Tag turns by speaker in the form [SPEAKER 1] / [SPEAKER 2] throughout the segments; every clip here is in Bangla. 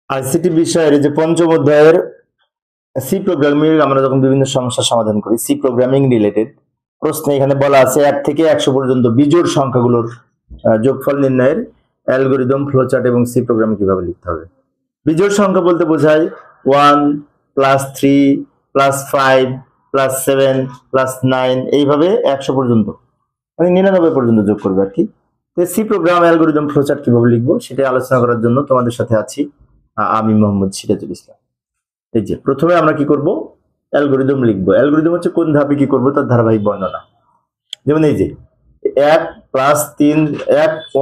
[SPEAKER 1] আইসিটি বিষয়ের যে পঞ্চম অধ্যায়ের সি প্রোগ্রামিং আমরা যখন বিভিন্ন সমস্যার সমাধান করি, সি প্রোগ্রামিং রিলেটেড প্রশ্নে এখানে বলা আছে 1 থেকে 100 পর্যন্ত বিজোড় সংখ্যাগুলোর যোগফল নির্ণয়ের অ্যালগরিদম, ফ্লোচার্ট এবং সি প্রোগ্রাম কিভাবে লিখতে হবে। বিজোড় সংখ্যা বলতে বোঝায় 1 + 3 + 5 + 7 + 9 এইভাবে 100 পর্যন্ত, মানে 99 পর্যন্ত যোগ করবে আর কি। তো সি প্রোগ্রাম, অ্যালগরিদম, ফ্লোচার্ট কিভাবে লিখবো সেটা আলোচনা করার জন্য তোমাদের সাথে আছি আমি মোহাম্মদ সিরাজুল ইসলাম। এই যে প্রথমে আমরা কি করব, অ্যালগরিদম লিখবো। অ্যালগরিদম হচ্ছে কোন ধাপে কি করব তার ধারাবাহিক বর্ণনা। যেমন এই যে 1 + 3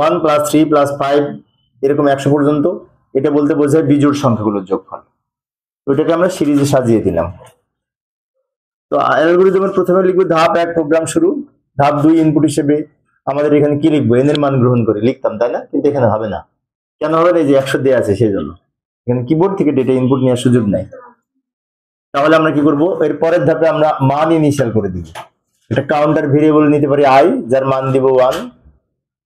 [SPEAKER 1] 1 + 3 + 5 এরকম 100 পর্যন্ত, এটা বলতে বোঝায় বিজোড় সংখ্যাগুলোর যোগফল। ওইটাকে আমরা সিরিজে সাজিয়ে দিলাম। তো অ্যালগরিদমের প্রথমে লিখবো ধাপ 1 প্রোগ্রাম শুরু, ধাপ 2 ইনপুট হিসেবে আমাদের এখানে কি লিখবো, এন এর মান গ্রহণ করে লিখতাম, তাই না? কিন্তু এখানে হবে না। কেন হবে না? এই যে 100 দেওয়া আছে সেই জন্য এখানে কিবোর্ড থেকে ডেটা ইনপুট নেওয়ার সুযোগ নাই। তাহলে আমরা কি করব, এর পরের ধাপে আমরা মান ইনিশিয়াল করে দিব। এটা কাউন্টার ভেরিয়েবল নিতে পারি আই, যার মান দিব 1,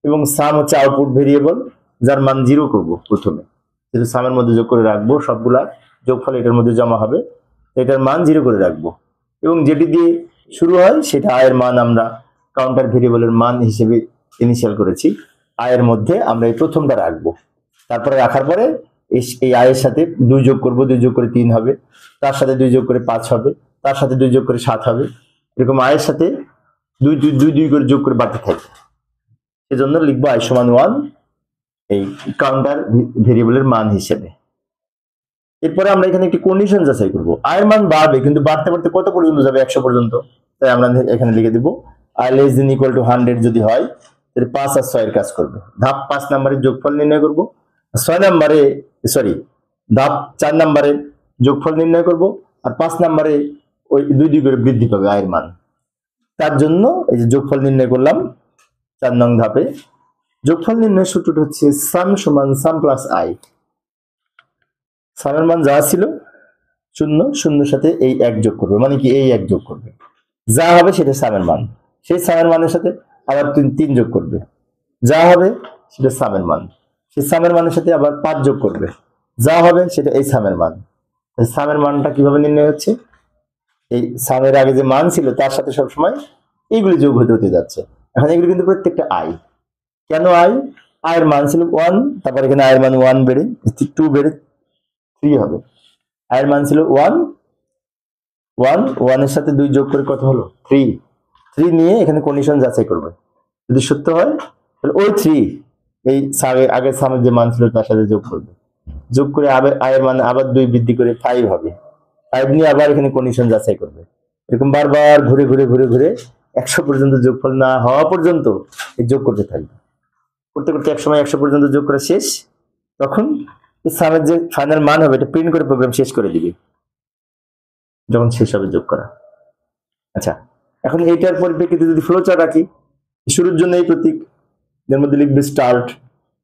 [SPEAKER 1] এবং সাম হচ্ছে আউটপুট ভেরিয়েবল, যার মান 0 করব প্রথমে। যেটা সামের মধ্যে যোগ করে রাখবো, সবগুলা যোগফল এটার মধ্যে জমা হবে, এটার মান 0 করে রাখবো। এবং যেটি দিয়ে শুরু হয় সেটা আয়ের মান আমরা কাউন্টার ভেরিয়েবলের মান হিসেবে ইনিশিয়াল করেছি। আয়ের মধ্যে আমরা এই প্রথমটা রাখবো। তারপরে রাখার পরে এই আয়ের সাথে 2 যোগ করব, 2 যোগ করে 3 হবে, তার সাথে 2 যোগ করে 5 হবে, তার সাথে 2 যোগ করে 7 হবে। এরকম আয়ের সাথে 2 করে যোগ করে বাড়তে থাকবে। সেজন্য লিখবো আই সমান 1 এই কাউন্টার ভেরিয়েবলের মান হিসেবে। এরপরে আমরা এখানে একটি কন্ডিশন যাচাই করব। আয়ের মান বাড়বে, কিন্তু বাড়তে বাড়তে কত পর্যন্ত যাবে? 100 পর্যন্ত। তাই আমরা এখানে লিখে দিব I less than equal to 100 যদি হয় তাহলে 5 আর 6 এর কাজ করবে। ধাপ 5 নম্বরের যোগফল নির্ণয় করব, 6 নম্বরে ধাপ 4 নম্বরে যোগফল নির্ণয় করব, আর 5 নম্বরে ওই 2 করে বৃদ্ধি পাবে আয়ের মান। তার জন্য এই যে যোগফল নির্ণয় করলাম 4 নং ধাপে। যোগফল নির্ণয়ের সূত্রটা হচ্ছে সাম সমান সাম প্লাস আই। সামের মান যা ছিল 0, 0 সাথে এই 1 যোগ করবে, মানে কি এই 1 যোগ করবে, যা হবে সেটা সামের মান। সেই সামের মানের সাথে আবার 3 যোগ করবে, যা হবে সেটা সামের মান। সেই সামের মানের সাথে আবার 5 যোগ করবে, যা হবে সেটা এই সামের মান। সামের মানটা কিভাবে নির্ণয় হচ্ছে, এই সামের আগে যে মান ছিল তার সাথে সবসময় এইগুলি যোগ হতে হতে যাচ্ছে। এখন এগুলি কিন্তু প্রত্যেকটা আই। কেন আই? আয়ের মান ছিল 1, তারপর এখানে আয়ের মান 1 বেড়ে 2 বেড়ে 3 হবে। আয়ের মান ছিল 1, 1 এর সাথে 2 যোগ করে কত হলো? 3 নিয়ে এখানে কন্ডিশন যাচাই করবে। যদি সত্য হয় তাহলে ওই 3 এই আগের সামের যে মান ছিল তার সাথে যোগ করবে। যোগ করে আয়ের মান আবার 2 বৃদ্ধি করে 5 হবে। 5 নিয়ে আবার এখানে কন্ডিশন যাচাই করবে। এরকম বারবার ঘুরে ঘুরে ঘুরে ঘুরে 100 পর্যন্ত যোগফল না হওয়া পর্যন্ত এই যোগ করতে থাকবে। করতে করতে এক সময় 100 পর্যন্ত যোগ করা শেষ, তখন এই সামের যে ফাইনাল মান হবে এটা প্রিন্ট করে প্রোগ্রাম শেষ করে দিবে যখন শেষ হবে যোগ করা। আচ্ছা, এখন এইটার পরিপ্রেক্ষিতে যদি ফ্লো চার্ট রাখি, শুরুর জন্য এই প্রতীক, এর মধ্যে লিখবে স্টার্ট।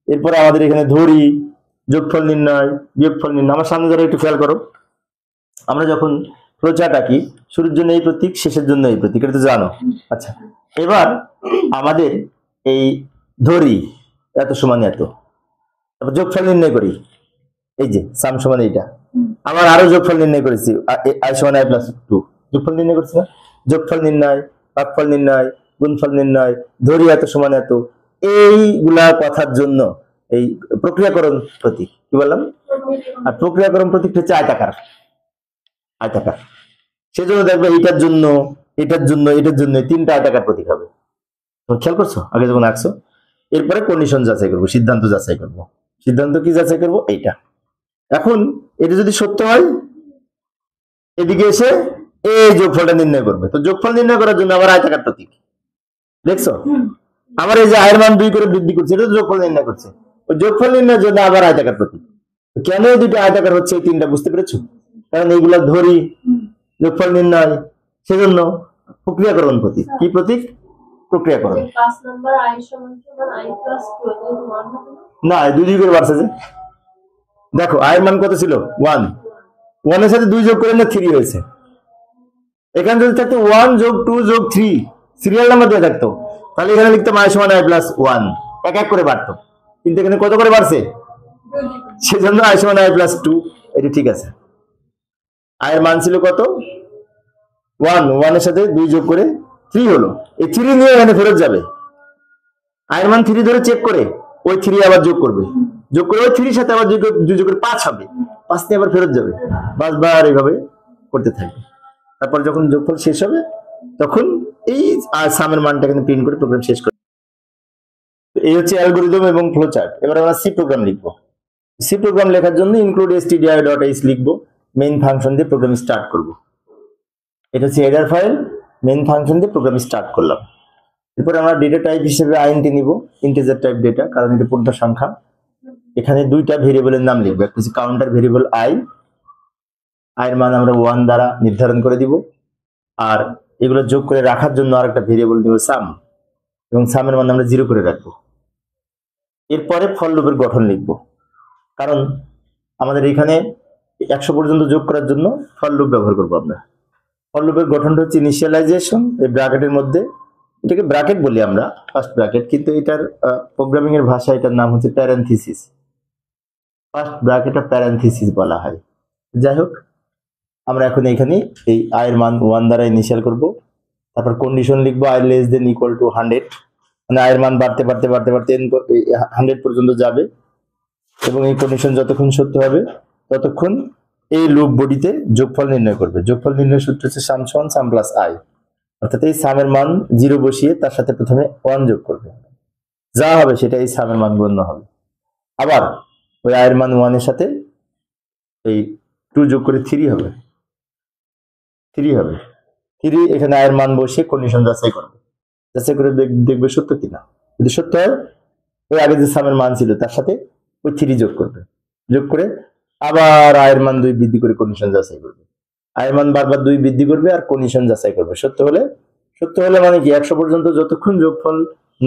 [SPEAKER 1] এরপরে আমাদের এখানে ধরি, যোগফল নির্ণয়, বিয়োগফল নির্ণয়। আমার সামনে যারা একটু খেয়াল করো, আমরা যখন ফ্লো চার্ট আঁকি শুরুর জন্য এই প্রতীক, শেষের জন্য এই প্রতীক, এটা তো জানো। আচ্ছা, এবার আমাদের এই ধরি এত সমান এত, তারপর যোগফল নির্ণয় করি, এই যে সাম সমান এইটা, আবার আরো যোগফল নির্ণয় করেছি আই সমান আই প্লাস 2, যোগফল নির্ণয় করছি না? যোগফল নির্ণয়, ভাগফল নির্ণয়, গুণফল নির্ণয়, ধরি এত সমান এত, এইগুলা কথার জন্য এই প্রক্রিয়াকরণ প্রতীক কি বললাম? আর প্রক্রিয়াকরণ প্রতীক হচ্ছে আয়তাকার। আয়তাকার সেজন্য দেখবে এটার জন্য, এটার জন্য, এটার জন্য 3টা আয়তাকার প্রতীক হবে। খেয়াল করছো আগে যখন আঁকছো? এরপরে কন্ডিশন যাচাই করবো, সিদ্ধান্ত যাচাই করবো। সিদ্ধান্ত কি যাচাই করবো? এইটা। এখন এটা যদি সত্য হয় এদিকে এসে এই যোগফলটা নির্ণয় করবে। তো যোগফল নির্ণয় করার জন্য আবার আয়তাকার প্রতীক দেখছো? আবার এই যে আয়ের মান 2 করে বৃদ্ধি করছে, এটা যোগফল নির্ণয় করছে। ওই যোগফল নির্ণয়ের জন্য আবার আয়তাকার প্রতীক। কেন এই দুটো আয়তাকার হচ্ছে এই 3টা বুঝতে পেরেছো? কারণ এইগুলা ধরি, যোগফল নির্ণয়, সেজন্য প্রক্রিয়াকরণ প্রতীক। কি প্রতীক? প্রক্রিয়াকরণ। না, 2 করে বাড়ছে যে। দেখো আয়ের মান কত ছিল? 1 এর সাথে 2 যোগ করে না 3 হয়েছে। এখানে যদি থাকতো 1 যোগ 2 যোগ 3 সিরিয়াল নাম্বার দিয়ে থাকতো, তাহলে এখানে লিখতাম আই সমান আই প্লাস 1, এক এক করে বাড়তো। কিন্তু এখানে কত করে বাড়ছে? সেজন্য i সমান i প্লাস 2, এটা ঠিক আছে। i এর মান ছিল কত? 1, 1 এর সাথে 2 যোগ করে 3 হলো। এই 3 নিয়ে এখানে ফেরত যাবে, i এর মান 3 ধরে চেক করে ওই 3 আবার যোগ করবে, যোগ করে ওই 3 এর সাথে আবার 2 যোগ করে 5 হবে, 5 নিয়ে আবার ফেরত যাবে, 5 বার এইভাবে করতে থাকবে। তারপর যখন যোগফল শেষ হবে তখন এই সামের মানটা কিন্তু প্রিন্ট করে প্রোগ্রাম শেষ করে। এই হচ্ছে অ্যালগরিদম এবং ফ্লোচার্ট। এবার আমরা সি প্রোগ্রাম লিখবো। সি প্রোগ্রাম লেখার জন্য ইনক্লুড stdio.h লিখবো, মেইন ফাংশন দিয়ে প্রোগ্রাম স্টার্ট করব। এটা হচ্ছে হেডার ফাইল, মেইন ফাংশন দিয়ে প্রোগ্রাম স্টার্ট করলাম। এরপর আমরা ডেটা টাইপ হিসেবে int নিব, ইন্টিজার টাইপ ডেটা, কারণ এটা পূর্ণ সংখ্যা। এখানে দুইটা ভেরিয়েবলের নাম লিখবো, একটা হচ্ছে কাউন্টার ভেরিয়েবল i, এর মান আমরা 1 দ্বারা নির্ধারণ করে দিব, আর এগুলো যোগ করে রাখার জন্য আরেকটা ভেরিয়েবল দিব সাম, এবং সামের মান আমরা 0 করে রাখবো। এরপরে ফর লুপের গঠন লিখবো, কারণ আমাদের এখানে 100 পর্যন্ত যোগ করার জন্য ফর লুপ ব্যবহার করবো আমরা। ফর লুপের গঠনটা হচ্ছে ইনিশিয়ালাইজেশন, এই ব্র্যাকেটের মধ্যে, এটাকে ব্র্যাকেট বলি আমরা, ফার্স্ট ব্র্যাকেট, কিন্তু এটার প্রোগ্রামিং এর ভাষা এটার নাম হচ্ছে প্যারেনথিসিস। ফার্স্ট ব্র্যাকেট আর প্যারেনথিসিস বলা হয়। যাই হোক, আমরা এখন এখানে এই i এর মান 1 দ্বারা ইনিশিয়াল করব। তারপর কন্ডিশন লিখবো i less than equal to 100, মানে i এর মান বাড়তে 100 পর্যন্ত যাবে, এবং এই কন্ডিশন যতক্ষণ সত্য হবে ততক্ষণ এই লুপ বডিতে যোগফল নির্ণয় করবে। যোগফল নির্ণয়ের সূত্র হচ্ছে সাম সমান সাম প্লাস i, অর্থাৎ এই সামের মান 0 বসিয়ে তার সাথে প্রথমে 1 যোগ করবে, যা হবে সেটা এই সামের মান গণ্য হবে। আবার ওই i এর মান 1 এর সাথে এই 2 যোগ করে 3 হবে, 3 এখানে i এর মান বসিয়ে কন্ডিশন যাচাই করবে, যাচাই করে দেখবে সত্য কিনা। যদি সত্য হয় ওই আগে যে সামের মান ছিল তার সাথে ওই 3 যোগ করবে, যোগ করে আবার i এর মান 2 বৃদ্ধি করে কন্ডিশন যাচাই করবে। i এর মান বারবার 2 বৃদ্ধি করবে আর কন্ডিশন যাচাই করবে। সত্য হলে মানে কি 100 পর্যন্ত যতক্ষণ যোগফল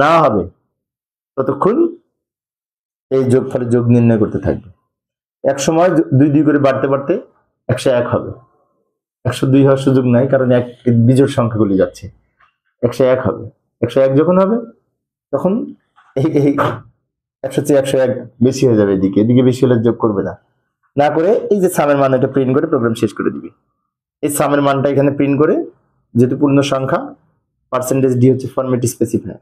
[SPEAKER 1] না হবে ততক্ষণ এই যোগফলের যোগ নির্ণয় করতে থাকবে। এক সময় 2 করে বাড়তে 101 হবে, 102 হওয়ার সুযোগ নাই, কারণ এক বিজোড় সংখ্যাগুলি যাচ্ছে। 101 হবে, 101 যখন হবে তখন এই 100 চেয়ে 101 বেশি হয়ে যাবে, এদিকে বেশি হলে যোগ করবে না করে এই যে সামের মান এটা প্রিন্ট করে প্রোগ্রাম শেষ করে দিবে। এই সামের মানটা এখানে প্রিন্ট করে, যেহেতু পূর্ণ সংখ্যা, %d হচ্ছে ফরম্যাট স্পেসিফায়ার,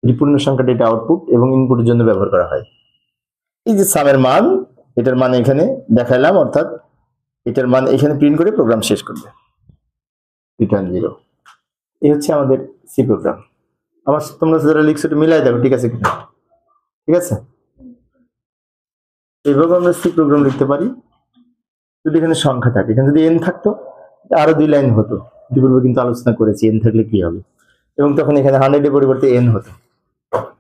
[SPEAKER 1] এটি পূর্ণ সংখ্যাটা এটা আউটপুট এবং ইনপুটের জন্য ব্যবহার করা হয়। এই যে সামের মান, এটার মান এখানে দেখাইলাম, অর্থাৎ এটার মান এখানে প্রিন্ট করে প্রোগ্রাম শেষ করবে, রিটার্ন 0। এই হচ্ছে আমাদের সি প্রোগ্রাম। তোমরা যারা লিখছো এটা মিলাই দেখো ঠিক আছে কিনা। ঠিক আছে, এইভাবে আমরা সি প্রোগ্রাম লিখতে পারি। যদি এখানে সংখ্যা থাকে, এখানে যদি n থাকতো আরো 2 লাইন হতো, ইতিপূর্বে কিন্তু আলোচনা করেছি n থাকলে কি হবে, এবং তখন এখানে 100 এর পরিবর্তে n হতো।